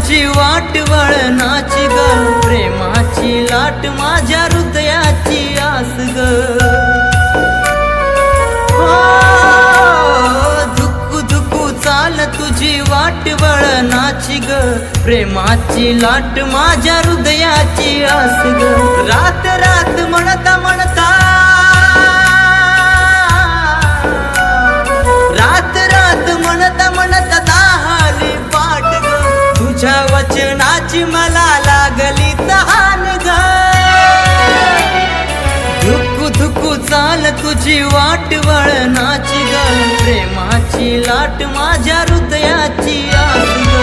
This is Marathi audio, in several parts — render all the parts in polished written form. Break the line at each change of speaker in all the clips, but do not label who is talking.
तुझी वाट वळणाची ग, प्रेमाची लाट माझ्या हृदयाची आस ग. धुकू धुकू चाल तुझी वाट वळणाची ग, प्रेमाची लाट माझ्या हृदयाची आस ग. रात रात म्हणता म्हणता, रात रात म्हणता म्हणता दाहाली पाठ ग. तुझ्या वचनाची मला लागली तहान ग. धुकू धुकू चाल तुझी वाट वळणाची ग, प्रेमाची लाट माझ्या हृदयाची आस ग.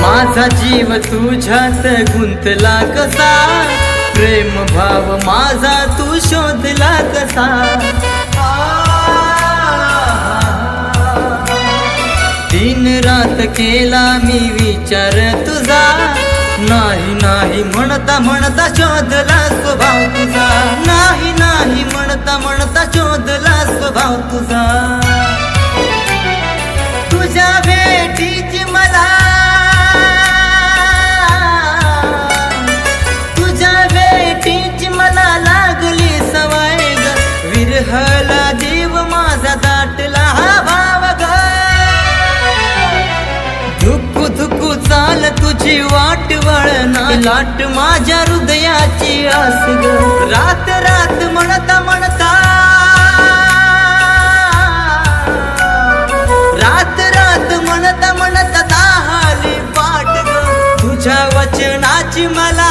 माझा जीव तुझ्यात गुंतला कसा, प्रेम भाव माझा तू शोधला कसा. दिन रात केला मी विचार तुझा, नाही नाही म्हणता म्हणता शोधला स्वभाव तुझा. नाही नाही म्हणता म्हणता शोधला स्वभाव तुझा. तुझ्या भेटीची मला, मला लागली सवय ग. विरहला जीव माझा दाटला हा भाव ग. धुकू धुकू चाल तुझी वाट वळणा लाट माझ्या हृदयाची आस ग. रात रात म्हणता म्हणता, रात रात म्हणता म्हणता दाहाली पाठ ग. तुझ्या वचनाची मला